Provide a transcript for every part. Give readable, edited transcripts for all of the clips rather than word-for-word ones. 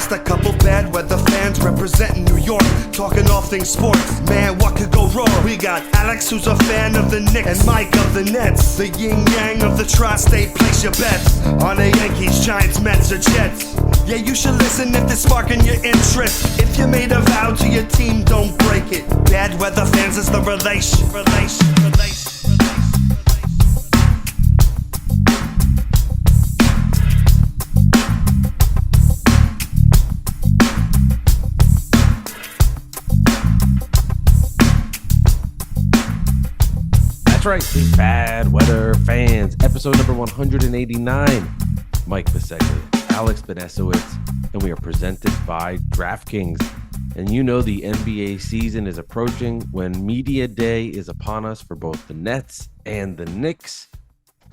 just a couple bad weather fans representing New York, talking all things sports. Man, what could go wrong? We got Alex, who's a fan of the Knicks, and Mike of the Nets. The yin-yang of the tri-state, place your bets on the Yankees, Giants, Mets, or Jets. Yeah, you should listen if they're sparking your interest. If you made a vow to your team, don't break it. Bad weather fans is the relation. That's right, the Bad Weather Fans, episode number 189. Mike Biseglia, Alex Benesowitz, and we are presented by DraftKings. And you know the NBA season is approaching when Media Day is upon us for both the Nets and the Knicks.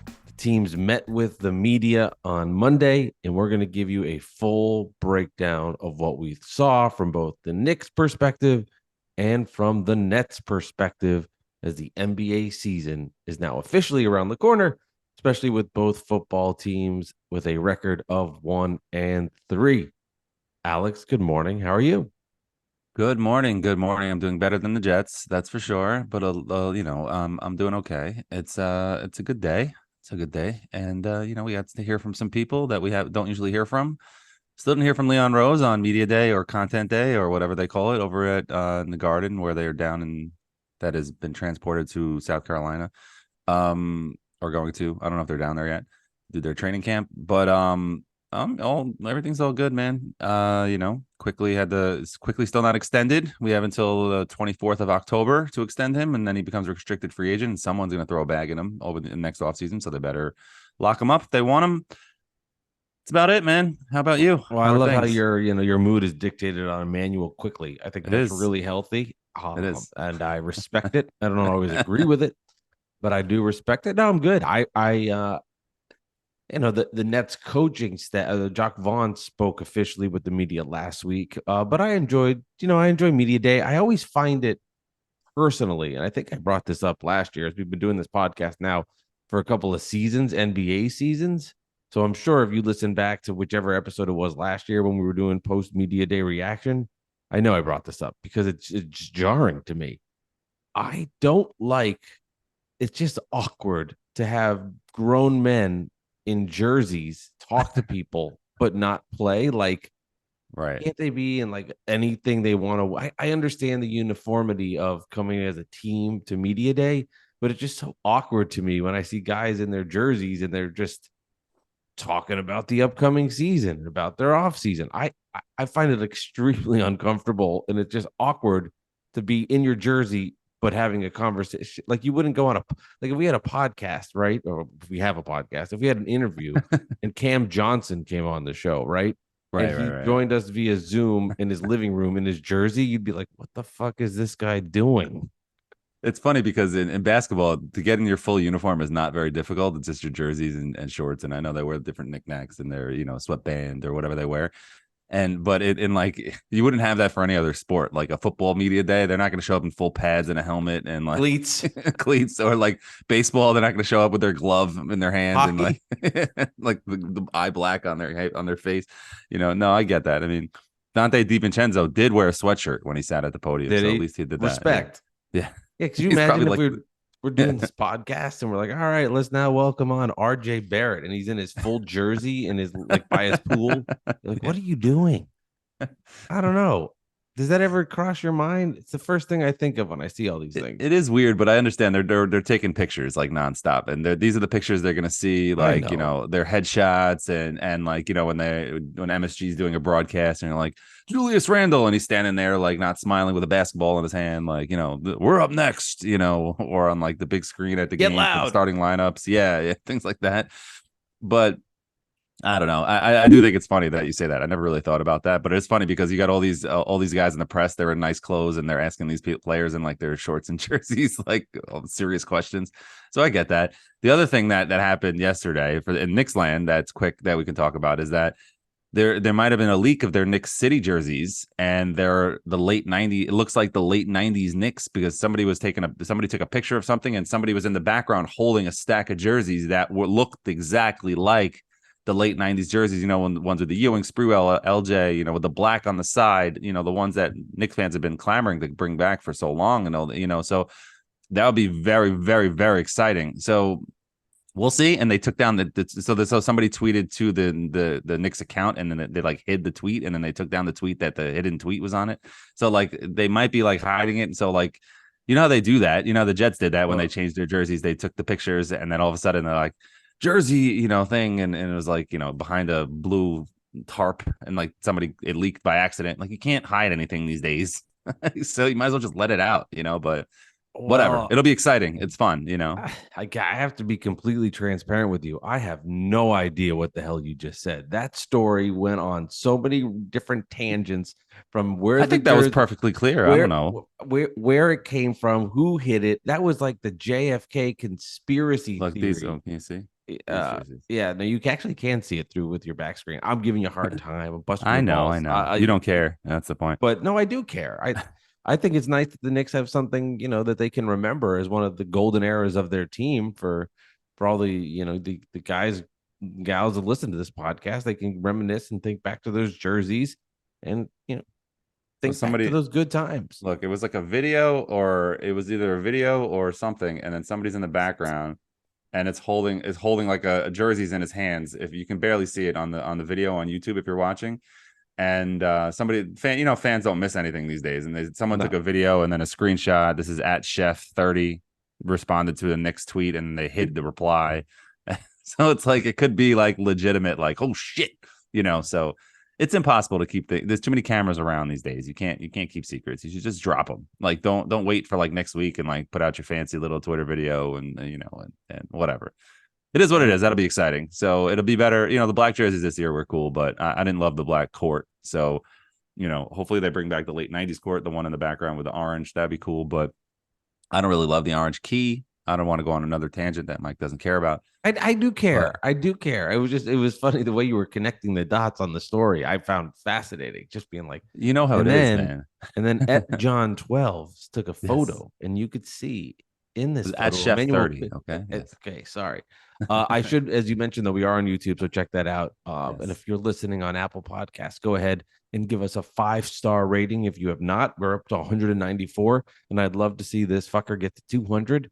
The teams met with the media on Monday, and we're going to give you a full breakdown of what we saw from both the Knicks perspective and from the Nets perspective, as the NBA season is now officially around the corner, especially with both football teams with a record of 1-3. Alex, good morning. How are you? Good morning. Good morning. I'm doing better than the Jets, that's for sure. But I'm doing okay. It's a good day. It's a good day, and we got to hear from some people that we don't usually hear from. Still didn't hear from Leon Rose on Media Day or Content Day or whatever they call it over at in the Garden, where they are down in that has been transported to South Carolina, or going to. I don't know if they're down there yet, do their training camp, but everything's all good, man. Quickly still not extended. We have until the 24th of October to extend him, and then he becomes a restricted free agent, and someone's going to throw a bag in him over the next offseason, so they better lock him up if they want him. That's about it, man. How about you? Well, I love how your mood is dictated on Immanuel Quickley. I think that's really healthy. It is, and I respect it. I don't always agree with it, but I do respect it. No, I'm good. The Nets coaching staff, Jacques Vaughn spoke officially with the media last week, but I enjoy Media Day. I always find it personally, and I think I brought this up last year, as we've been doing this podcast now for a couple of seasons, NBA seasons. So I'm sure if you listen back to whichever episode it was last year when we were doing post Media Day reaction, I know I brought this up because it's jarring to me. I don't like, it's just awkward to have grown men in jerseys talk to people but not play. Like, right? Can't they be in like anything they want to? I understand the uniformity of coming as a team to Media Day, but it's just so awkward to me when I see guys in their jerseys and they're just talking about the upcoming season, about their off season. I find it extremely uncomfortable, and it's just awkward to be in your jersey but having a conversation. Like, you wouldn't go on if we had a podcast, right? Or if we have a podcast, if we had an interview and Cam Johnson came on the show, right? And he joined us via Zoom in his living room in his jersey, you'd be like, what the fuck is this guy doing? It's funny because in basketball, to get in your full uniform is not very difficult. It's just your jerseys and shorts. And I know they wear different knickknacks and their, sweatband or whatever they wear. But you wouldn't have that for any other sport, like a football Media Day. They're not going to show up in full pads and a helmet and like cleats, or like baseball. They're not going to show up with their glove in their hands. Hockey. And like the eye black on their face. No, I get that. I mean, Dante DiVincenzo did wear a sweatshirt when he sat at the podium. So at least he did that. Respect. Yeah. Yeah, could you imagine if we're doing this podcast and we're like, all right, let's now welcome on RJ Barrett, and he's in his full jersey and is like by his pool. You're like, what are you doing? I don't know. Does that ever cross your mind? It's the first thing I think of when I see all these things. It is weird, but I understand they're taking pictures like nonstop, and these are the pictures they're gonna see, like their headshots and like when MSG is doing a broadcast and you're like Julius Randle and he's standing there like not smiling with a basketball in his hand, like we're up next, or on like the big screen at the game, starting lineups, yeah, things like that. But I don't know. I do think it's funny that you say that. I never really thought about that, but it's funny because you got all these guys in the press. They're in nice clothes and they're asking these players in like their shorts and jerseys, like serious questions. So I get that. The other thing that happened yesterday in Knicks land that's quick that we can talk about is that there might have been a leak of their Knicks City jerseys, and they're the late 90s. It looks like the late 90s Knicks because somebody took a picture of something and somebody was in the background holding a stack of jerseys that looked exactly like the late 90s jerseys, when the ones with the Ewing, Sprewell, LJ, with the black on the side, the ones that Knicks fans have been clamoring to bring back for so long and all, so that would be very, very, very exciting. So we'll see. And they took down so somebody tweeted to the Knicks account, and then they like hid the tweet, and then they took down the tweet that the hidden tweet was on it. So like they might be like hiding it. And so like, how they do that, the Jets did that when they changed their jerseys. They took the pictures, and then all of a sudden they're like, jersey, thing, and it was like, behind a blue tarp, and like it leaked by accident. Like you can't hide anything these days. So you might as well just let it out, but whatever. It'll be exciting. It's fun, I have to be completely transparent with you. I have no idea what the hell you just said. That story went on so many different tangents from where I think that was perfectly clear. I don't know where it came from, who hid it. That was like the JFK conspiracy like theory. these. Oh, can you see? Yeah, no, you actually can see it through with your back screen. I'm giving you a hard time. I'm busting I your know. balls. You don't care. That's the point. But no, I do care. I think it's nice that the Knicks have something, that they can remember as one of the golden eras of their team for all the, the guys, gals that listen to this podcast. They can reminisce and think back to those jerseys and, think back to those good times. Look, it was like a video, or it was either a video or something, and then somebody's in the background, and it's holding like a jerseys in his hands. If you can barely see it on the video on YouTube if you're watching. And fans don't miss anything these days. And someone took a video and then a screenshot. This is at Chef30 responded to the Knicks tweet, and they hid the reply. So it's like it could be like legitimate, like, oh shit, So it's impossible to keep there's too many cameras around these days. You can't keep secrets. You should just drop them. Like don't wait for like next week and like put out your fancy little Twitter video and and whatever. It is what it is. That'll be exciting. So it'll be better. The black jerseys this year were cool, but I didn't love the black court. So, hopefully they bring back the late 90s court, the one in the background with the orange. That'd be cool. But I don't really love the orange key. I don't want to go on another tangent that Mike doesn't care about. I do care. I do care. It was funny the way you were connecting the dots on the story. I found fascinating. Just being like, how it is, man. And then at John 12 took a photo, and you could see in this at Chef 30. Okay. Yes. Okay. Sorry. I should, as you mentioned, though, we are on YouTube, so check that out. Yes. And if you're listening on Apple Podcasts, go ahead and give us a 5-star rating. If you have not, we're up to 194, and I'd love to see this fucker get to 200.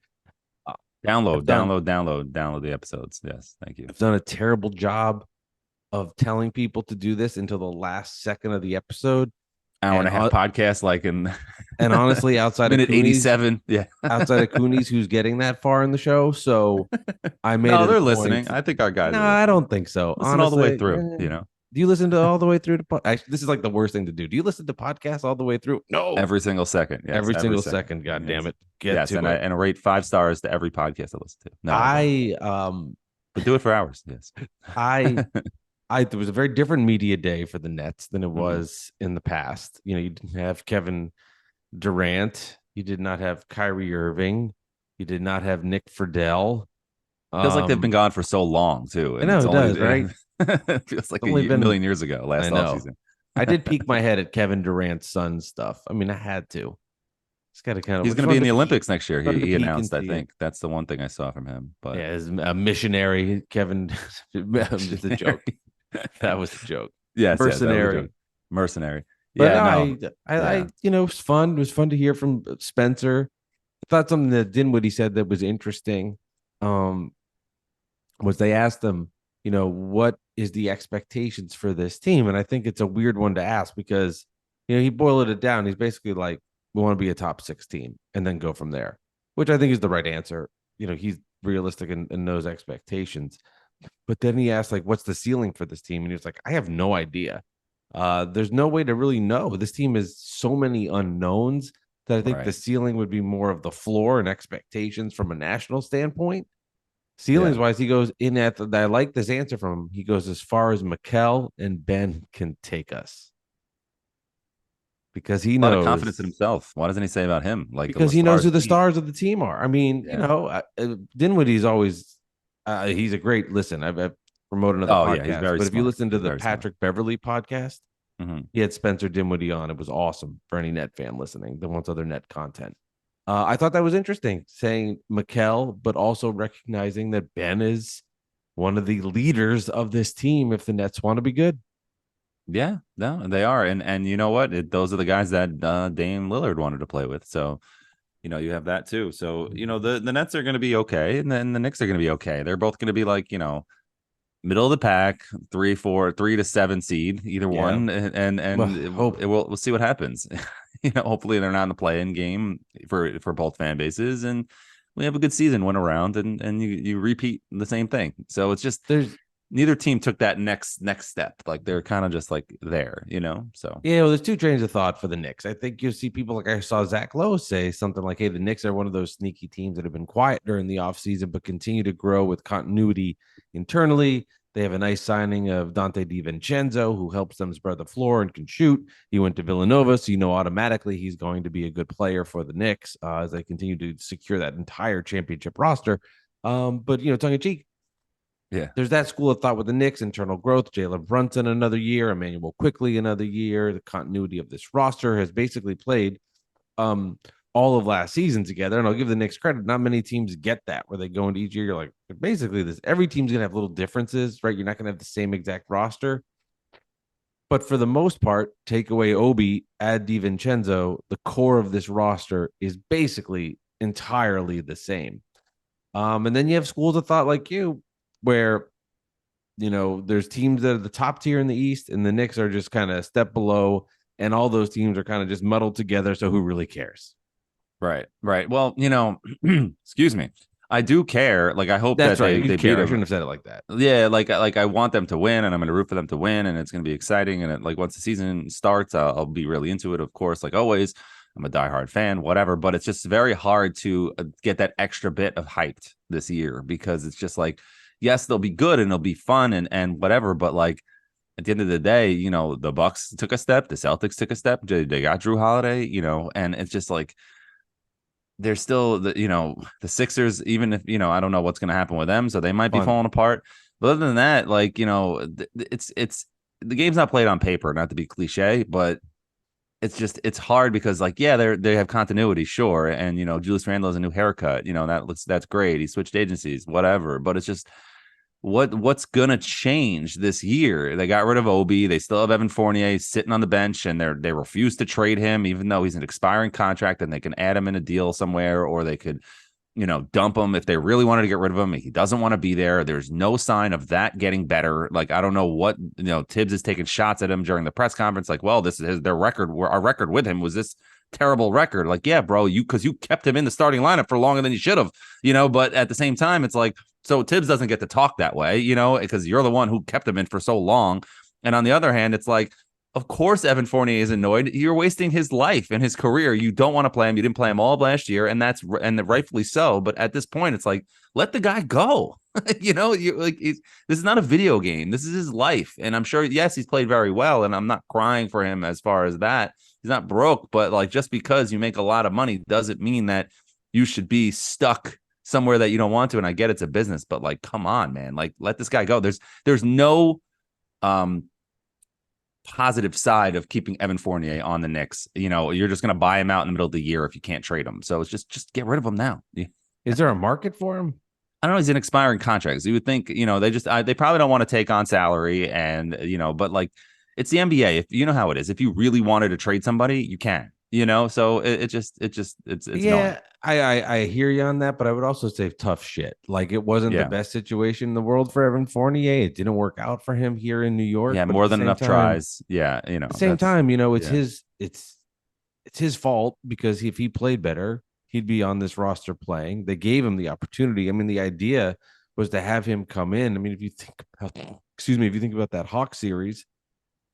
Download the episodes. Yes, thank you. I've done a terrible job of telling people to do this until the last second of the episode. Hour and a half podcast, like in and honestly, outside minute of Cooney's, 87, yeah, outside of Cooney's, who's getting that far in the show, so I made. No, they're listening. I think our guys. No, I don't think so. Listen honestly, all the way through. Do you listen to all the way through? Actually, this is like the worst thing to do. Do you listen to podcasts all the way through? No, every single second. Yes, every single second. God damn it! And rate 5 stars to every podcast I listen to. No, but do it for hours. Yes, there was a very different media day for the Nets than it was in the past. You didn't have Kevin Durant. You did not have Kyrie Irving. You did not have Nick Friedel. Feels like they've been gone for so long, too. And I know, it does, right? It feels like a million years ago, last offseason. I did peek my head at Kevin Durant's son stuff. I mean, I had to. He's got to kind of. He's going to be in the Olympics next year. He announced. I think that's the one thing I saw from him. But yeah, as a missionary, Kevin. Just a joke. That was a joke. Yes, mercenary. Mercenary. But I it was fun. It was fun to hear from Spencer. I thought something that Dinwiddie said that was interesting. Was they asked him, what is the expectations for this team? And I think it's a weird one to ask because, he boiled it down. He's basically like, we want to be a top 6 team and then go from there, which I think is the right answer. He's realistic and knows expectations. But then he asked, like, what's the ceiling for this team? And he was like, I have no idea. There's no way to really know. This team has so many unknowns that I think the ceiling would be more of the floor and expectations from a national standpoint. Ceilings wise, he goes in at I like this answer from him. He goes as far as Mikal and Ben can take us. Because he knows a lot of confidence in himself. Why doesn't he say about him? Like, because he knows who the stars of the team are. I mean, Dinwiddie's always he's a great listen. I've promoted another podcast, but smart. If you listen to the Patrick Beverly podcast, he had Spencer Dinwiddie on. It was awesome for any net fan listening that wants other net content. I thought that was interesting, saying Mikal, but also recognizing that Ben is one of the leaders of this team if the Nets want to be good. Yeah, no, they are. And you know what? Those are the guys that Dame Lillard wanted to play with. So, you have that too. So, the Nets are going to be okay. And then the Knicks are going to be okay. They're both going to be like, middle of the pack, 3 to 7 seed, either one. And we'll see what happens. Hopefully they're not in the play-in game for both fan bases. And we have a good season, went around and you repeat the same thing. So it's just neither team took that next step. Like they're kind of just like there, so. Yeah, well, there's two trains of thought for the Knicks. I think you'll see people like I saw Zach Lowe say something like, hey, the Knicks are one of those sneaky teams that have been quiet during the offseason, but continue to grow with continuity internally. They have a nice signing of Dante DiVincenzo, who helps them spread the floor and can shoot. He went to Villanova, so automatically he's going to be a good player for the Knicks as they continue to secure that entire championship roster. But, tongue in cheek, yeah, there's that school of thought with the Knicks, internal growth, Jalen Brunson another year, Immanuel Quickley another year. The continuity of this roster has basically played all of last season together. And I'll give the Knicks credit. Not many teams get that where they go into each year. You're like, basically every team's going to have little differences, right? You're not going to have the same exact roster. But for the most part, take away Obi, add DiVincenzo, the core of this roster is basically entirely the same. And then you have schools of thought like you, where there's teams that are the top tier in the East and the Knicks are just kind of a step below, and all those teams are kind of just muddled together. So who really cares? Right. Well, excuse me. I do care. Like I hope that's that right. they care. beat them. I shouldn't have said it like that. Yeah, like I want them to win, and I'm going to root for them to win, and it's going to be exciting. And once the season starts, I'll be really into it. Of course, like always, I'm a diehard fan, whatever. But it's just very hard to get that extra bit of hyped this year because it's just like, yes, they'll be good and it'll be fun and whatever. But like at the end of the day, the Bucks took a step, the Celtics took a step. They got Drew Holiday, and it's just like they're still the Sixers. Even if I don't know what's going to happen with them, so they might be falling apart. But other than that, like it's the game's not played on paper. Not to be cliche, but it's hard because like they have continuity, sure, and Julius Randle has a new haircut. That's great. He switched agencies, whatever. But it's just what's gonna change this year? They got rid of Obi. They still have Evan Fournier sitting on the bench, and they refuse to trade him, even though he's an expiring contract, and they can add him in a deal somewhere, or they could, dump him if they really wanted to get rid of him. He doesn't want to be there. There's no sign of that getting better. Like I don't know what Tibbs is taking shots at him during the press conference. Like, well, this is their record. Our record with him was this terrible record. Like, yeah, bro, because you kept him in the starting lineup for longer than you should have. But at the same time, it's like. So Tibbs doesn't get to talk that way, because you're the one who kept him in for so long. And on the other hand, it's like, of course, Evan Fournier is annoyed. You're wasting his life and his career. You don't want to play him. You didn't play him all last year, and rightfully so. But at this point, it's like, let the guy go. This is not a video game. This is his life. And I'm sure, yes, he's played very well, and I'm not crying for him as far as that. He's not broke, but like just because you make a lot of money doesn't mean that you should be stuck somewhere that you don't want to. And I get it's a business, but like, come on, man, like let this guy go. There's no positive side of keeping Evan Fournier on the Knicks. You're just going to buy him out in the middle of the year if you can't trade him. So it's just get rid of him now. Yeah. Is there a market for him? I don't know. He's an expiring contract. So you would think, they probably don't want to take on salary and, but like it's the NBA. If you know how it is, if you really wanted to trade somebody, you can. So it's yeah, annoying. I hear you on that, but I would also say tough shit. Like it wasn't the best situation in the world for Evan Fournier. It didn't work out for him here in New York. Yeah, more than enough tries. Yeah, at the same time, it's his fault because if he played better, he'd be on this roster playing. They gave him the opportunity. I mean, the idea was to have him come in. I mean, if you think about that Hawks series,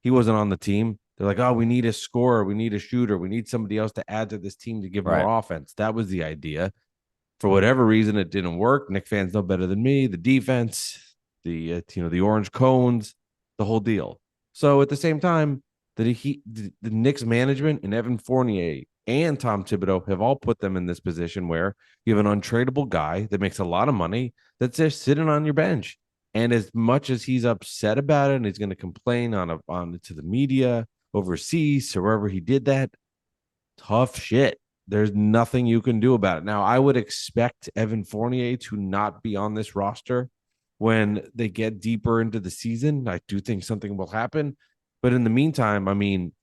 he wasn't on the team. They're like, oh, we need a scorer. We need a shooter. We need somebody else to add to this team to give more offense. That was the idea. For whatever reason, it didn't work. Knicks fans know better than me. The defense, the orange cones, the whole deal. So at the same time, the Knicks management and Evan Fournier and Tom Thibodeau have all put them in this position where you have an untradeable guy that makes a lot of money that's just sitting on your bench. And as much as he's upset about it and he's going to complain to the media overseas or wherever he did that, tough shit. There's nothing you can do about it. Now, I would expect Evan Fournier to not be on this roster when they get deeper into the season, I do think something will happen. But in the meantime, I mean,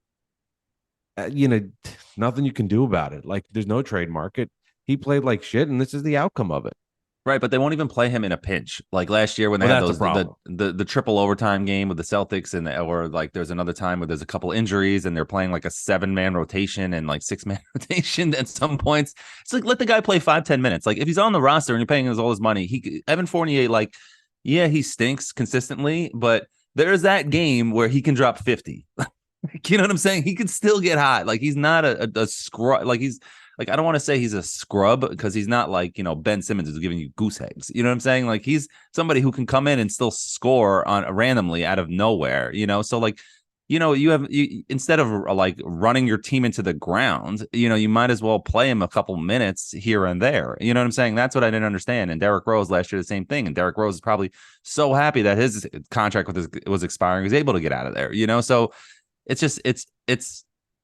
nothing you can do about it. Like, there's no trade market. He played like shit, and this is the outcome of it. Right, but they won't even play him in a pinch. Like last year when they had that's those a problem. the triple overtime game with the Celtics, or like there's another time where there's a couple injuries and they're playing like a 7-man rotation and like 6-man rotation at some points. It's like, let the guy play 5-10 minutes. Like if he's on the roster and you're paying him all his money, Evan Fournier, like, yeah, he stinks consistently, but there's that game where he can drop 50. You know what I'm saying? He could still get hot. Like he's not a scrub. Like he's like, I don't want to say he's a scrub because he's not like, Ben Simmons is giving you goose eggs. You know what I'm saying? Like he's somebody who can come in and still score on randomly out of nowhere, So like, instead of like running your team into the ground, you might as well play him a couple minutes here and there. You know what I'm saying? That's what I didn't understand. And Derrick Rose last year, the same thing. And Derrick Rose is probably so happy that his contract was expiring. He was able to get out of there, So it's just,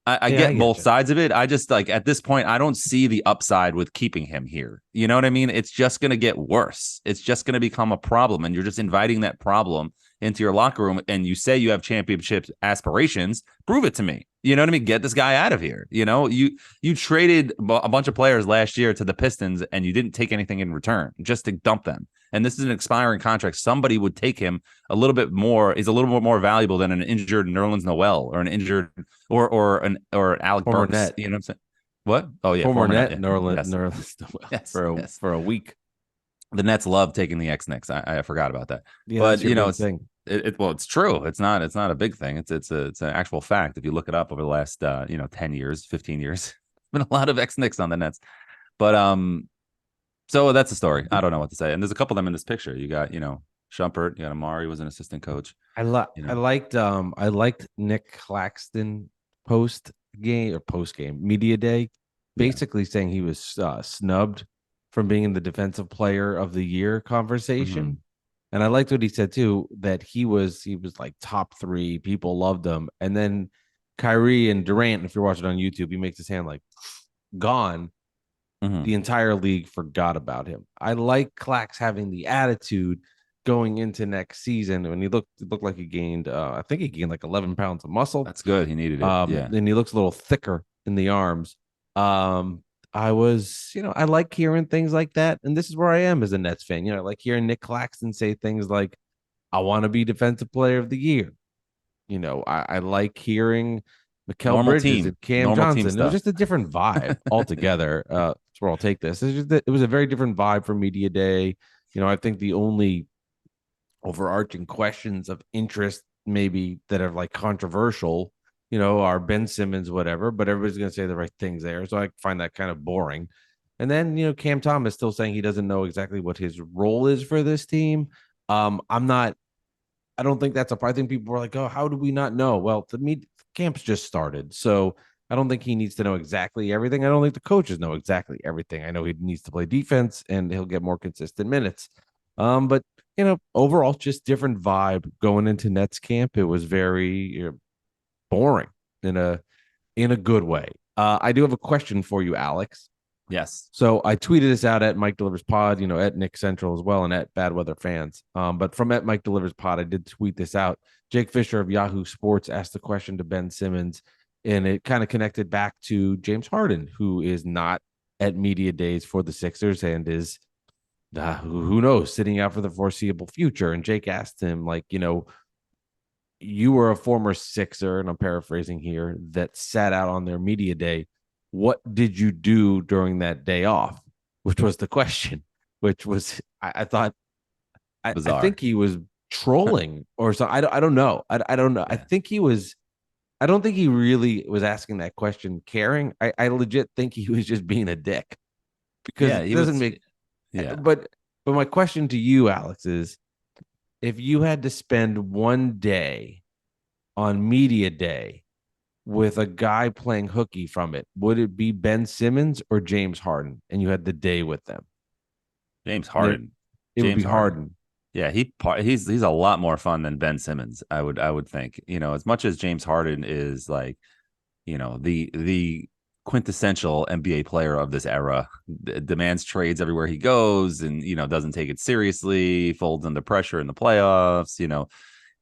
I get both sides of it. I just like at this point, I don't see the upside with keeping him here. You know what I mean? It's just going to get worse. It's just going to become a problem. And you're just inviting that problem into your locker room. And you say you have championship aspirations. Prove it to me. You know what I mean? Get this guy out of here. You traded a bunch of players last year to the Pistons and you didn't take anything in return just to dump them. And this is an expiring contract. Somebody would take him a little bit more. He's a little bit more valuable than an injured Nerlens Noel or an injured or Alec Burks. Net. You know what I'm saying? What? Oh yeah, former net. Yeah. Nerlens Noel for a week. The Nets love taking the ex-Knicks. I forgot about that. Yeah, but it's true. It's not a big thing. It's an actual fact. If you look it up over the last 10 years, 15 years, been a lot of ex-Knicks on the Nets. But so that's the story. I don't know what to say. And there's a couple of them in this picture. You got, Shumpert, you got Amari was an assistant coach. I liked Nick Claxton post game media day, basically saying he was snubbed from being in the defensive player of the year conversation. Mm-hmm. And I liked what he said too, that he was like top 3, people loved him. And then Kyrie and Durant, if you're watching on YouTube, he makes his hand like gone. Mm-hmm. The entire league forgot about him. I like Clax having the attitude going into next season. When he looked like he gained, I think he gained like 11 pounds of muscle. That's good. He needed it. And he looks a little thicker in the arms. I like hearing things like that. And this is where I am as a Nets fan. I like hearing Nick Claxton say things like, I want to be defensive player of the year. I like hearing Mikal Bridges and Cam Johnson. It was just a different vibe altogether. That's where I'll take this. It was a very different vibe for media day. I think the only overarching questions of interest maybe that are like controversial, are Ben Simmons, whatever, but everybody's going to say the right things there. So I find that kind of boring. And then, Cam Thomas still saying he doesn't know exactly what his role is for this team. I don't think that's I think people were like, oh, how do we not know? Well, camp's just started. So I don't think he needs to know exactly everything. I don't think the coaches know exactly everything. I know he needs to play defense and he'll get more consistent minutes. But overall, just different vibe going into Nets camp. It was very boring in a good way. I do have a question for you, Alex. Yes. So I tweeted this out at Mike Delivers Pod, at Nick Central as well, and at Bad Weather Fans. But from at Mike Delivers Pod, I did tweet this out. Jake Fisher of Yahoo Sports asked the question to Ben Simmons, and it kind of connected back to James Harden, who is not at media days for the Sixers and is, who knows, sitting out for the foreseeable future. And Jake asked him, like, you were a former Sixer, and I'm paraphrasing here, that sat out on their media day. What did you do during that day off? Which was the question, which was, I thought, I think he was trolling or so. I don't know. I don't know. I don't think he really was asking that question caring. I legit think he was just being a dick because it doesn't make. Yeah. But my question to you, Alex, is if you had to spend one day on media day with a guy playing hooky from it, would it be Ben Simmons or James Harden? And you had the day with them. James Harden. It would be Harden. Yeah, he's a lot more fun than Ben Simmons. I would think. As much as James Harden is like, the quintessential NBA player of this era. Demands trades everywhere he goes, and doesn't take it seriously. Folds under pressure in the playoffs.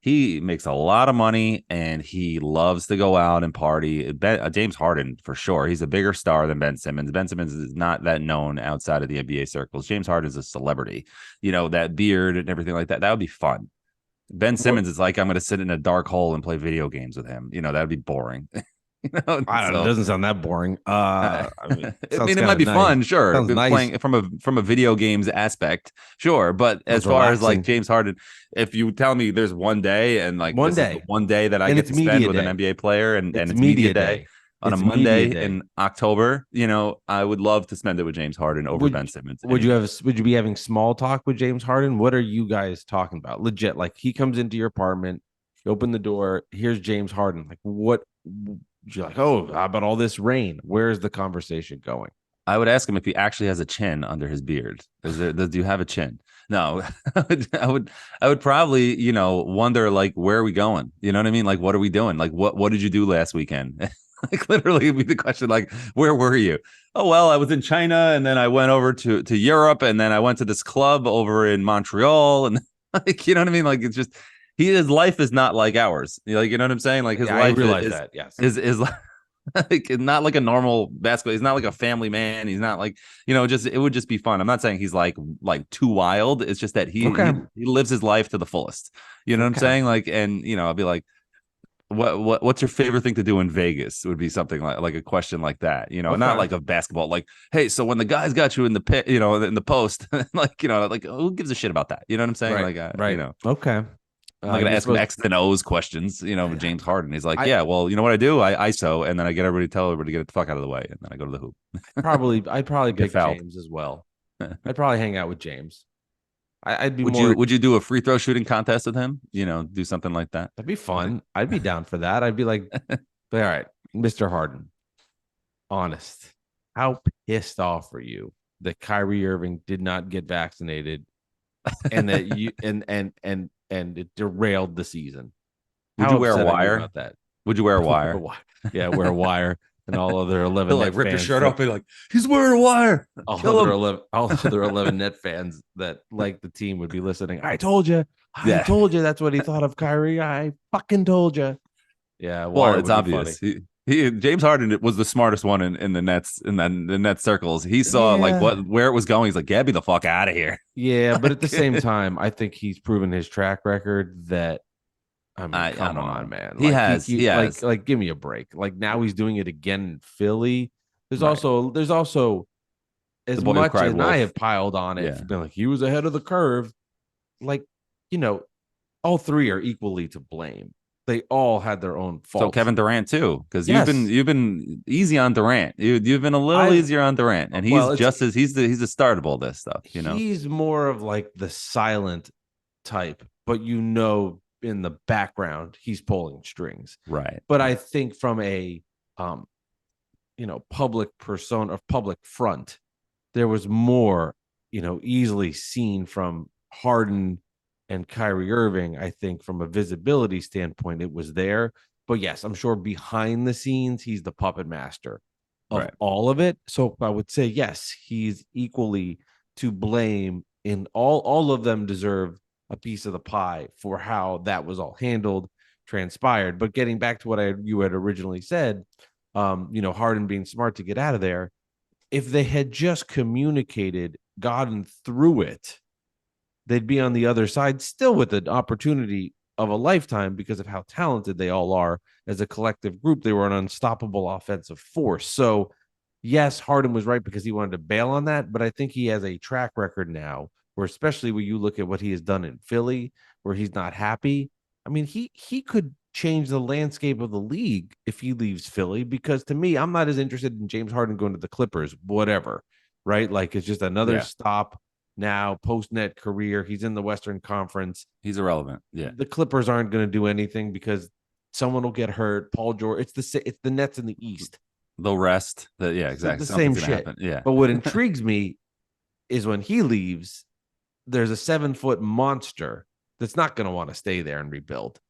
He makes a lot of money, and he loves to go out and party. James Harden, for sure. He's a bigger star than Ben Simmons. Ben Simmons is not that known outside of the NBA circles. James Harden is a celebrity. That beard and everything like that. That would be fun. Ben Simmons is like, I'm going to sit in a dark hole and play video games with him. That would be boring. I don't know. It doesn't sound that boring. It might be fun, sure. Playing from a video games aspect, sure. But as far as like James Harden, if you tell me there's one day and like one day that I get to spend with an NBA player and it's media day on a Monday in October, I would love to spend it with James Harden over Ben Simmons. Would you be having small talk with James Harden? What are you guys talking about? Legit, like he comes into your apartment, you open the door, here's James Harden. Like what? You're like, oh, how about all this rain? Where's the conversation going? I would ask him if he actually has a chin under his beard. Do you have a chin? No, I would probably, wonder like, where are we going? You know what I mean? Like, what are we doing? Like, what did you do last weekend? Like literally it'd be the question, like, where were you? Oh, well, I was in China and then I went over to Europe and then I went to this club over in Montreal and like, you know what I mean? Like, it's just, his life is not like ours. Like, you know what I'm saying? Like his life is like not like a normal basketball. He's not like a family man. He's not like, it would just be fun. I'm not saying he's like too wild. It's just that he lives his life to the fullest. You know what I'm saying? Like, and I'll be like, what's your favorite thing to do in Vegas? Would be something like a question like that, not like a basketball, like, hey, so when the guys got you in the pit, in the post, like, like who gives a shit about that? You know what I'm saying? Right. Like, right. Okay. I'm not gonna ask him X and O's questions, James Harden. He's like, yeah, well, you know what I do? I ISO, and then I tell everybody to get the fuck out of the way, and then I go to the hoop. I'd probably pick James as well. I'd probably hang out with James. I'd be would you do a free throw shooting contest with him? Do something like that. That'd be fun. I'd be down for that. I'd be like, all right, Mr. Harden, honest, how pissed off were you that Kyrie Irving did not get vaccinated, and that you and it derailed the season? Would you wear a wire? About that? Would you wear a wire? Yeah, wear a wire. And all other 11 like rip your shirt off, be like, he's wearing a wire. All other 11 net fans that like the team would be listening. I told you that's what he thought of Kyrie. I fucking told you. Yeah, well, it's obvious. James Harden was the smartest one in the Nets, in the net circles. He saw where it was going. He's like, get me the fuck out of here. Yeah, but at the same time, I think he's proven his track record that, come on, man. He has. Like, give me a break. Like, now he's doing it again in Philly. There's also as much as I have piled on it, been like, he was ahead of the curve. Like, all three are equally to blame. They all had their own faults. So Kevin Durant too, because you've been easy on Durant. You've been a little easier on Durant, and he's he's the start of all this stuff. He's more of like the silent type, but in the background he's pulling strings, right? But I think from a public persona or public front, there was more easily seen from Harden and Kyrie Irving. I think from a visibility standpoint, it was there. But yes, I'm sure behind the scenes, he's the puppet master of all of it. So I would say, yes, he's equally to blame in all of them deserve a piece of the pie for how that was all handled, transpired. But getting back to what you had originally said, Harden being smart to get out of there. If they had just communicated, gotten through it, they'd be on the other side still with an opportunity of a lifetime because of how talented they all are as a collective group. They were an unstoppable offensive force. So yes, Harden was right because he wanted to bail on that, but I think he has a track record now where, especially when you look at what he has done in Philly, where he's not happy. I mean, he could change the landscape of the league if he leaves Philly, because to me, I'm not as interested in James Harden going to the Clippers, whatever, right? Like, it's just another stop. Now, post-net career, he's in the Western Conference. He's irrelevant. Yeah, the Clippers aren't going to do anything because someone will get hurt. Paul George. It's the Nets in the East. They'll rest. Exactly. The same shit. Happen. Yeah. But what intrigues me is when he leaves, there's a 7-foot monster that's not going to want to stay there and rebuild.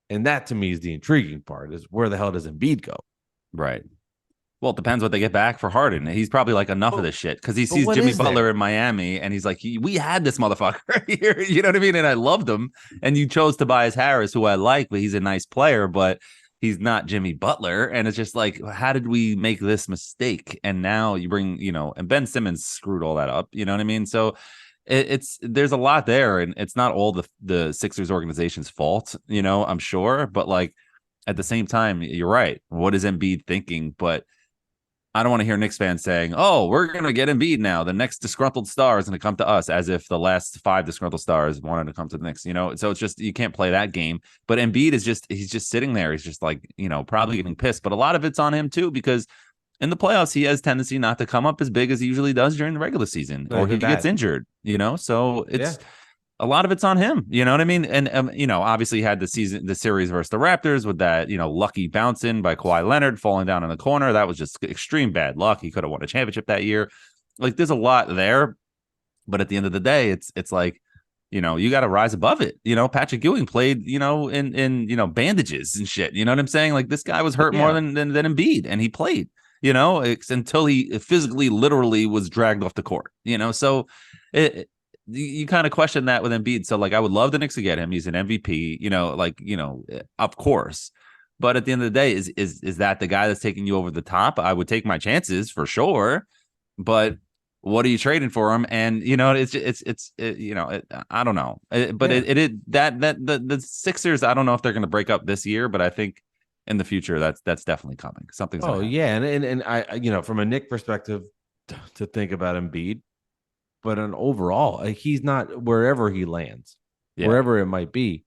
And that to me is the intriguing part: is where the hell does Embiid go? Right. Well, it depends what they get back for Harden. He's probably like enough of this shit because he sees what Jimmy is Butler there? in Miami and he's like, we had this motherfucker here. You know what I mean? And I loved him. And you chose Tobias Harris, who I like, but he's a nice player, but he's not Jimmy Butler. And it's just like, how did we make this mistake? And now you bring, and Ben Simmons screwed all that up. You know what I mean? So there's a lot there, and it's not all the Sixers organization's fault, I'm sure, but like at the same time, you're right. What is Embiid thinking? But I don't want to hear Knicks fans saying, "Oh, we're going to get Embiid now. The next disgruntled star is going to come to us," as if the last 5 disgruntled stars wanted to come to the Knicks. So it's just you can't play that game. But Embiid he's just sitting there. He's just like probably getting pissed. But a lot of it's on him too because in the playoffs he has tendency not to come up as big as he usually does during the regular season, or he gets injured. So it's. Yeah. A lot of it's on him, you know what I mean? And, obviously he had the series versus the Raptors with that, lucky bounce in by Kawhi Leonard falling down in the corner. That was just extreme bad luck. He could have won a championship that year. Like there's a lot there, but at the end of the day, it's like, you got to rise above it. Patrick Ewing played, in bandages and shit. You know what I'm saying? Like this guy was hurt more than Embiid, and he played, until he physically, literally was dragged off the court, so you kind of question that with Embiid. So like, I would love the Knicks to get him. He's an MVP, of course. But at the end of the day, is that the guy that's taking you over the top? I would take my chances for sure. But what are you trading for him? And I don't know. The Sixers, I don't know if they're going to break up this year, but I think in the future that's definitely coming. Something's. Oh yeah, and I from a Knick perspective, to think about Embiid. But overall, he's not wherever he lands, wherever it might be.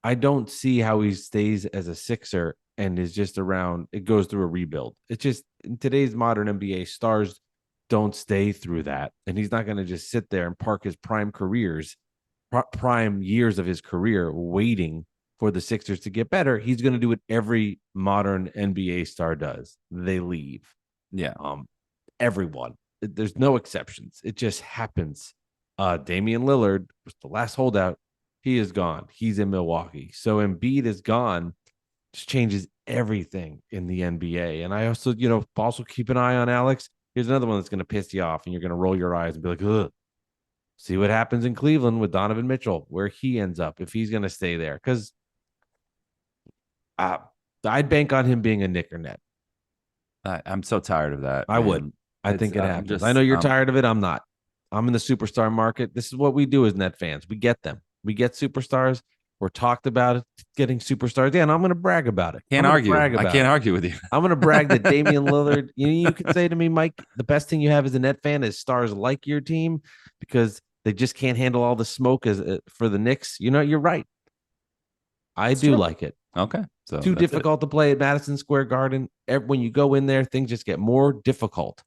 I don't see how he stays as a Sixer and is just around. It goes through a rebuild. It's just in today's modern NBA, stars don't stay through that. And he's not going to just sit there and park his prime years of his career waiting for the Sixers to get better. He's going to do what every modern NBA star does. They leave. Yeah. Everyone. There's no exceptions. It just happens. Damian Lillard was the last holdout. He is gone. He's in Milwaukee. So Embiid is gone. Just changes everything in the NBA. And I also, also keep an eye on Alex. Here's another one that's going to piss you off, and you're going to roll your eyes and be like, ugh. See what happens in Cleveland with Donovan Mitchell, where he ends up, if he's going to stay there. Because I'd bank on him being a Knick or Net. I'm so tired of that. I would. I think it happens. I know you're tired of it. I'm not. I'm in the superstar market. This is what we do as Net fans. We get them. We get superstars. We're talked about it, getting superstars. Yeah, and I'm going to brag about it. I can't argue with you. I'm going to brag that Damian Lillard, you could say to me, Mike, the best thing you have as a Net fan is stars like your team because they just can't handle all the smoke for the Knicks. You're right. I do like it. Okay. So too difficult to play at Madison Square Garden. When you go in there, things just get more difficult.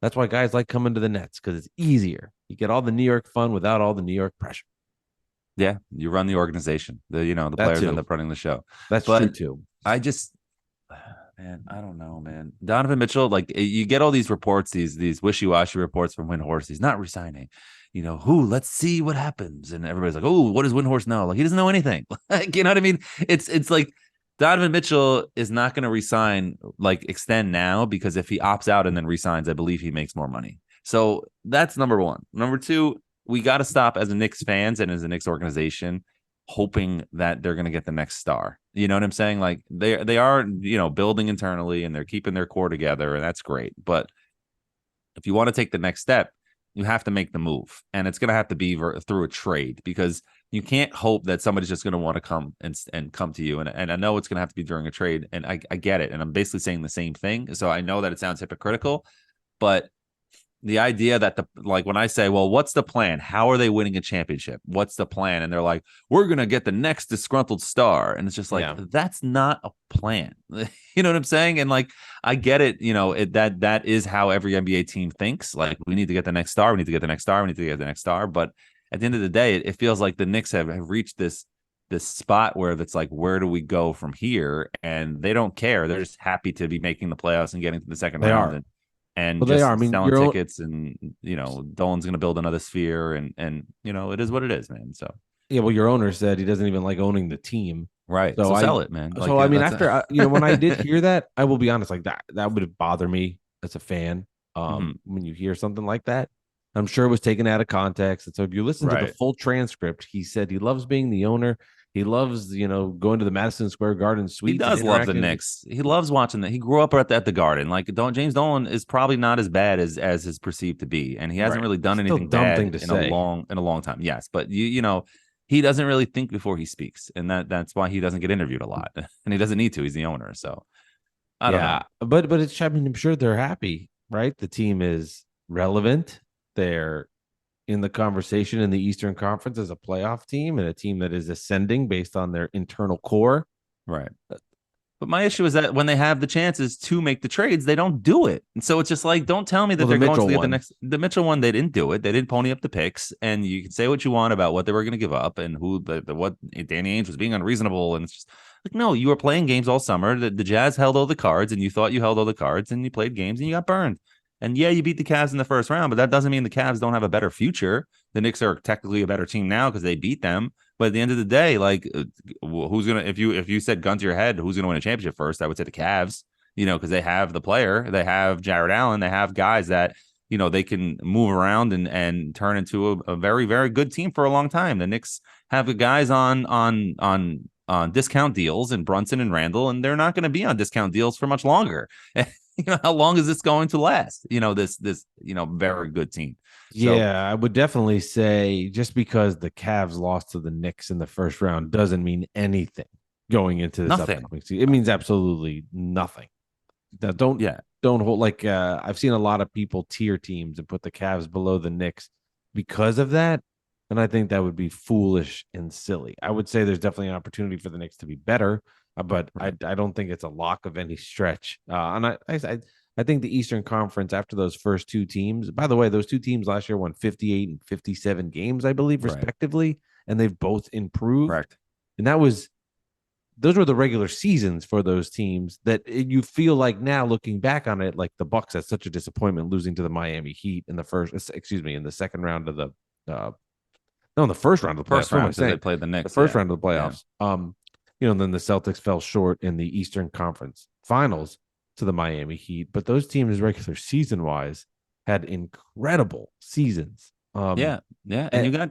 That's why guys like coming to the Nets because it's easier. You get all the New York fun without all the New York pressure. Yeah, you run the organization. The players end up running the show. That's true too. I just, man, I don't know, man. Donovan Mitchell, like you get all these reports, these wishy-washy reports from Windhorst. He's not resigning. Let's see what happens. And everybody's like, oh, what does Windhorst know? Like he doesn't know anything. Like, you know what I mean? It's like Donovan Mitchell is not going to resign, like extend now, because if he opts out and then resigns, I believe he makes more money. So that's number one. Number two, we got to stop as a Knicks fans and as a Knicks organization, hoping that they're going to get the next star. You know what I'm saying? Like they are, building internally and they're keeping their core together, and that's great. But if you want to take the next step, you have to make the move, and it's going to have to be through a trade, because you can't hope that somebody's just going to want to come and come to you. And I know it's going to have to be during a trade, and I get it. And I'm basically saying the same thing. So I know that it sounds hypocritical, but the idea that when I say, well, what's the plan? How are they winning a championship? What's the plan? And they're like, we're going to get the next disgruntled star. And it's just like, that's not a plan. You know what I'm saying? And like, I get it. That is how every NBA team thinks. Like, we need to get the next star. We need to get the next star. We need to get the next star. But at the end of the day, it feels like the Knicks have reached this spot where it's like, where do we go from here? And they don't care. They're just happy to be making the playoffs and getting to the second round. And just selling tickets, and Dolan's going to build another sphere, and it is what it is, man. So yeah, well, your owner said he doesn't even like owning the team. Right. So So sell it, man. So I mean, that's after when I did hear that, I will be honest, like that would bother me as a fan. Mhm. When you hear something like that, I'm sure it was taken out of context. And so if you listen to the Right. full transcript, he said he loves being the owner. He loves, going to the Madison Square Garden He suites and does love the interacting. Knicks. He loves watching that. He grew up at the Garden. Like James Dolan is probably not as bad as is perceived to be, and he hasn't Right. really done Still anything dumb bad thing to say. in a long time. Yes, but he doesn't really think before he speaks, and that's why he doesn't get interviewed a lot, and he doesn't need to. He's the owner, so I don't know. But it's, I mean, I'm sure they're happy, right? The team is relevant. They're in the conversation in the Eastern Conference as a playoff team and a team that is ascending based on their internal core. Right. But my issue is that when they have the chances to make the trades, they don't do it. And so it's just like, don't tell me that they're going to get the Mitchell one. They didn't do it. They didn't pony up the picks. And you can say what you want about what they were going to give up and what Danny Ainge was being unreasonable. And it's just like, no, you were playing games all summer. The Jazz held all the cards and you thought you held all the cards and you played games and you got burned. And yeah, you beat the Cavs in the first round, but that doesn't mean the Cavs don't have a better future. The Knicks are technically a better team now because they beat them. But at the end of the day, like, who's gonna if you said gun to your head, who's gonna win a championship first? I would say the Cavs, because they have the player, they have Jared Allen, they have guys that they can move around and turn into a very, very good team for a long time. The Knicks have the guys on discount deals and Brunson and Randall, and they're not going to be on discount deals for much longer. How long is this going to last? This very good team. So, yeah, I would definitely say just because the Cavs lost to the Knicks in the first round doesn't mean anything going into this upcoming season. It means absolutely nothing. Now, don't hold I've seen a lot of people tier teams and put the Cavs below the Knicks because of that. And I think that would be foolish and silly. I would say there's definitely an opportunity for the Knicks to be better, but I don't think it's a lock of any stretch. And I think the Eastern Conference, after those first two teams, by the way, those two teams last year won 58 and 57 games, I believe, respectively, and they've both improved. Correct. And those were the regular seasons for those teams that you feel like now looking back on it, like the Bucks had such a disappointment losing to the Miami Heat in the second round of the in the first round of the playoffs. Round, they played the Knicks. The first round of the playoffs. Yeah. Then the Celtics fell short in the Eastern Conference Finals to the Miami Heat, but those teams regular season wise had incredible seasons. And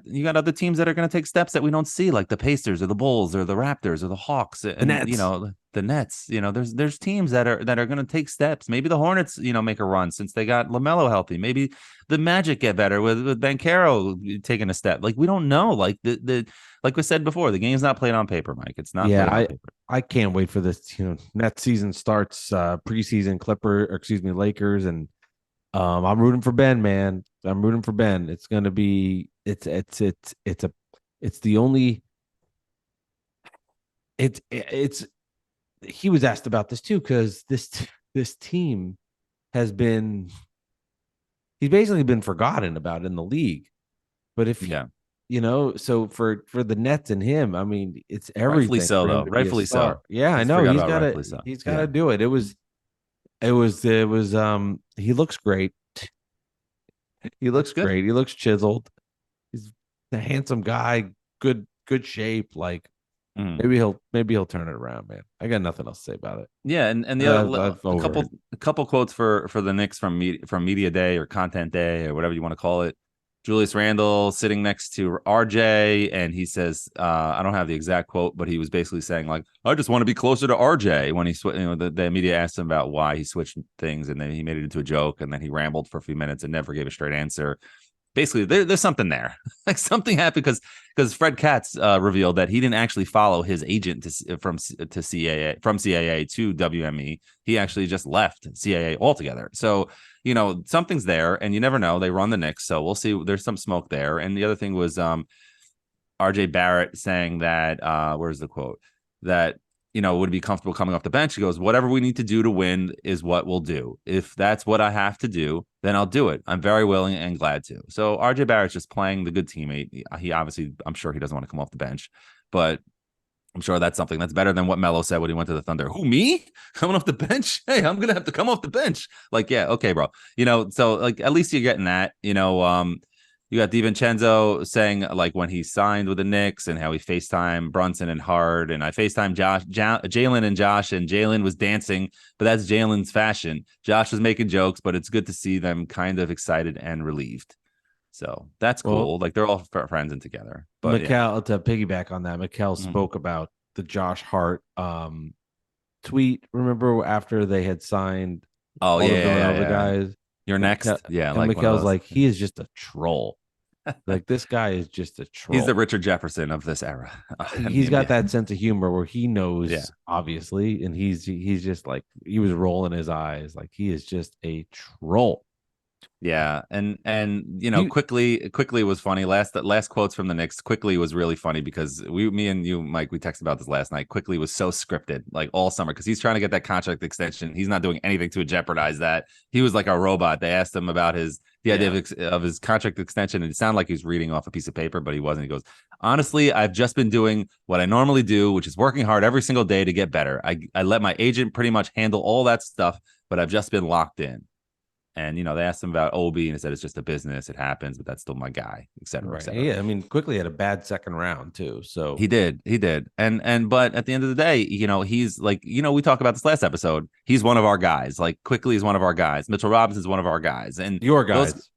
you got other teams that are going to take steps that we don't see, like the Pacers or the Bulls or the Raptors or the Hawks and the Nets. There's teams that are going to take steps. Maybe the Hornets make a run since they got LaMelo healthy. Maybe the Magic get better with Banchero taking a step. Like, we don't know. Like like we said before, the game's not played on paper, Mike. It's not. Yeah, I can't wait for this. Nets season starts, preseason Lakers, and I'm rooting for Ben, man. I'm rooting for Ben. It's going to be it's the only he was asked about this too, because this team he's basically been forgotten about in the league. But if so for the Nets and him, I mean, it's everything. Rightfully so, though. Rightfully so. Yeah, I know he's got to do it. It was he looks great. He looks great. He looks chiseled. He's a handsome guy, good shape. Like, maybe he'll turn it around, man. I got nothing else to say about it. Yeah, and the other a couple quotes for the Knicks from media day or content day or whatever you want to call it. Julius Randle sitting next to RJ, and he says, I don't have the exact quote, but he was basically saying, like, I just want to be closer to RJ when he the media asked him about why he switched things, and then he made it into a joke, and then he rambled for a few minutes and never gave a straight answer. Basically, there's something there. Like, something happened because Fred Katz revealed that he didn't actually follow his agent from CAA to WME. He actually just left CAA altogether. So, something's there, and you never know. They run the Knicks, so we'll see. There's some smoke there. And the other thing was RJ Barrett saying that, where's the quote? That, would be comfortable coming off the bench. He goes, whatever we need to do to win is what we'll do. If that's what I have to do, then I'll do it. I'm very willing and glad to. So RJ Barrett's just playing the good teammate. He obviously, I'm sure he doesn't want to come off the bench, but I'm sure that's something that's better than what Melo said when he went to the Thunder. Who, me? Coming off the bench? Hey, I'm going to have to come off the bench. Like, yeah, okay, bro. So, like, at least you're getting that, You got DiVincenzo saying like when he signed with the Knicks and how he FaceTime Brunson and Hard, and I FaceTime Jalen and Josh, and Jalen was dancing, but that's Jalen's fashion. Josh was making jokes, but it's good to see them kind of excited and relieved. So that's cool. Like they're all friends and together. But Mikal, to piggyback on that, Mikal spoke about the Josh Hart tweet. Remember after they had signed all of the guys? You're next. Yeah. And like Mikel's like, he is just a troll. Like this guy is just a troll. He's the Richard Jefferson of this era. He's got that sense of humor where he knows, obviously, and he's just like, he was rolling his eyes. Like he is just a troll. Yeah, and you know, Quickley was funny. Last quotes from the Knicks. Quickley was really funny because me and you, Mike, we texted about this last night. Quickley was so scripted, like all summer, because he's trying to get that contract extension. He's not doing anything to jeopardize that. He was like a robot. They asked him about the idea of his contract extension, and it sounded like he was reading off a piece of paper, but he wasn't. He goes, honestly, I've just been doing what I normally do, which is working hard every single day to get better. I let my agent pretty much handle all that stuff, but I've just been locked in. And, you know, they asked him about Obi and he said, it's just a business. It happens, but that's still my guy, et cetera, et cetera. Yeah. I mean, Quickley had a bad second round too. So he did. But at the end of the day, you know, he's like, you know, we talked about this last episode. He's one of our guys. Like Quickley is one of our guys. Mitchell Robinson is one of our guys. And your guys.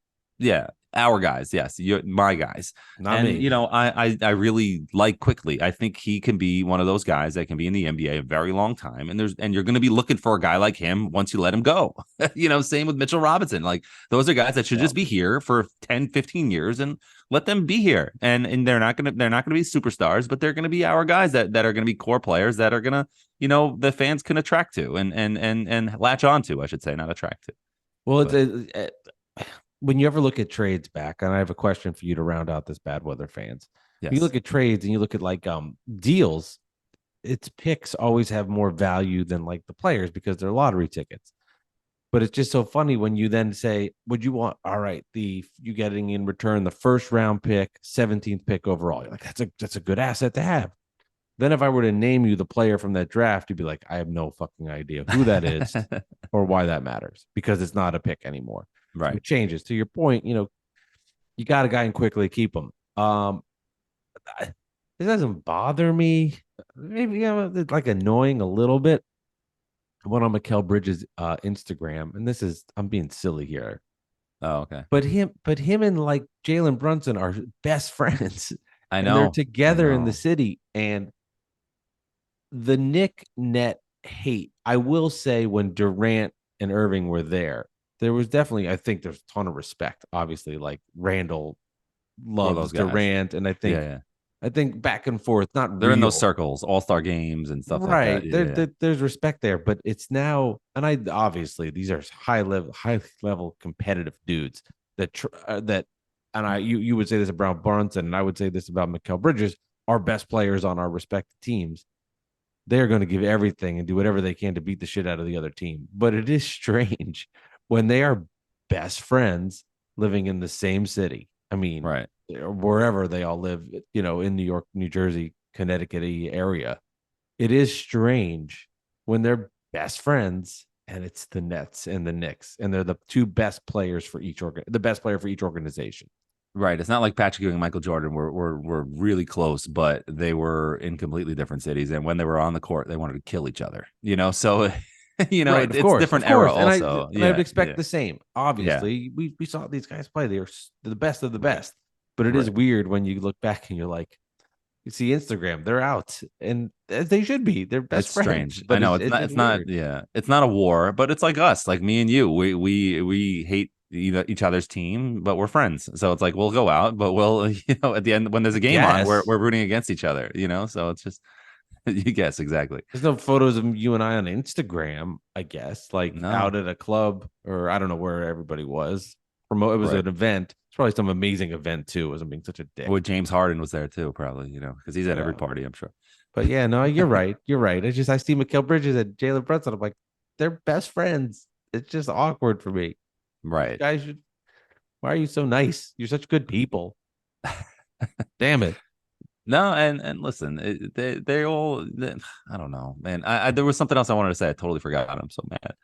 Our guys. Yes. You're my guys. Not me. You know, I really like Quickley. I think he can be one of those guys that can be in the NBA a very long time. And you're going to be looking for a guy like him once you let him go. You know, same with Mitchell Robinson. Like those are guys that should just be here for 10, 15 years and let them be here. And they're not going to be superstars, but they're going to be our guys that are going to be core players that are going to, you know, the fans can attract to and latch on to, I should say, not attract to. Well, when you ever look at trades back, and I have a question for you to round out this bad weather fans. Yes. You look at trades and you look at like deals, its picks always have more value than like the players because they're lottery tickets. But it's just so funny when you then say, would you want, all right, you getting in return the first round pick, 17th pick overall. You're like, that's a good asset to have. Then if I were to name you the player from that draft, you'd be like, I have no fucking idea who that is or why that matters because it's not a pick anymore. Right. So it changes. To your point, you know, you got a guy and quickly keep him. It doesn't bother me. Maybe, you know, it's like annoying a little bit. I went on Mikal Bridges' Instagram, and I'm being silly here. Oh, okay. But him and like Jalen Brunson are best friends. I know. They're together in the city, and the Nick net hate. I will say when Durant and Irving were there was definitely, I think there's a ton of respect. Obviously, like Randall loves Durant, and I think back and forth. They're real. In those circles, all-star games and stuff like that. There's respect there, but it's now, and obviously these are high level competitive dudes that, and you would say this about Brunson, and I would say this about Mikal Bridges, our best players on our respective teams. They're going to give everything and do whatever they can to beat the shit out of the other team. But it is strange when they are best friends living in the same city. I mean, right, wherever they all live, you know, in New York, New Jersey, Connecticut area. It is strange when they're best friends and it's the Nets and the Knicks, and they're the two best players for the best player for each organization. Right. It's not like Patrick Ewing and Michael Jordan were really close, but they were in completely different cities. And when they were on the court, they wanted to kill each other, you know? So, you know, it's a different era also. And I would expect the same. Obviously, we saw these guys play. They're the best of the best. But it is weird when you look back and you're like, you see Instagram, they're out, and they should be. They're best friends. Strange. But I know it's not. Yeah, it's not a war, but it's like us, like me and you. We hate each other's team, but we're friends. So it's like we'll go out, but we'll, you know, at the end when there's a game on, we're rooting against each other. You know, so it's just you guess exactly. There's no photos of you and I on Instagram. I guess out at a club or I don't know where everybody was. It was an event. It's probably some amazing event too. It wasn't being such a dick. Well, James Harden was there too, probably, you know, because he's at every party, I'm sure. But yeah, no, you're right. You're right. It's just I see Mikal Bridges and Jalen Brunson. I'm like, they're best friends. It's just awkward for me. Right. Guys, why are you so nice? You're such good people. Damn it. No, and listen, they all, I don't know, man. There was something else I wanted to say. I totally forgot. I'm so mad.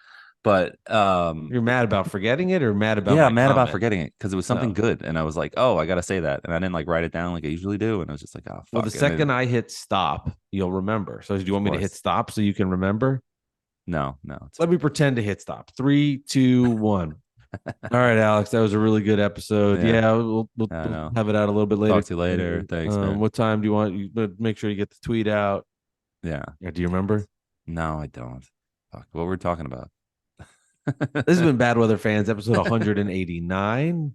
But You're mad about forgetting it or mad about yeah, my I'm mad about comment? forgetting it because it was something good, and I was like, oh, I gotta say that, and I didn't like write it down like I usually do, and I was just like, oh fuck. Well, the second I hit stop, you'll remember. So do you want me to hit stop so you can remember? No. Let me pretend to hit stop. 3, 2, 1. All right, Alex, that was a really good episode. Yeah, we'll have it out a little bit later. Talk to you later. Thanks, man. What time do you want? You make sure you get the tweet out. Yeah. Do you remember? No, I don't. Fuck, what were we talking about? This has been Bad Weather Fans, episode 189.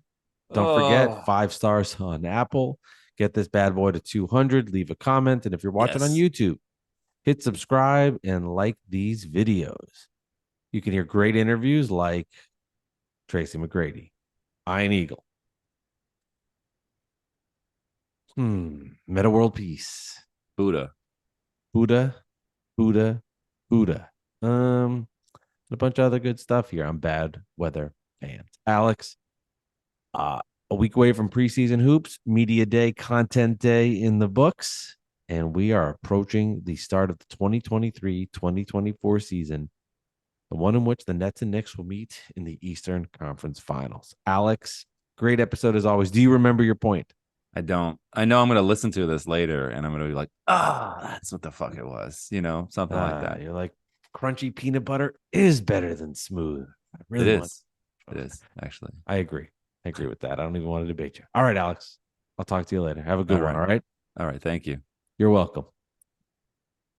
Don't forget, 5 stars on Apple. Get this bad boy to 200. Leave a comment. And if you're watching on YouTube, hit subscribe and like these videos. You can hear great interviews like Tracy McGrady, Iron Eagle, Meta World Peace, Buddha. And a bunch of other good stuff here on Bad Weather Fans. Alex, a week away from preseason hoops, media day, content day in the books, and we are approaching the start of the 2023-2024 season, the one in which the Nets and Knicks will meet in the Eastern Conference Finals. Alex, great episode as always. Do you remember your point? I don't. I know I'm going to listen to this later, and I'm going to be like, that's what the fuck it was. You know, something like that. You're like, crunchy peanut butter is better than smooth. It is, actually. I agree with that. I don't even want to debate you. All right, Alex. I'll talk to you later. Have a good one. All right. All right. Thank you. You're welcome.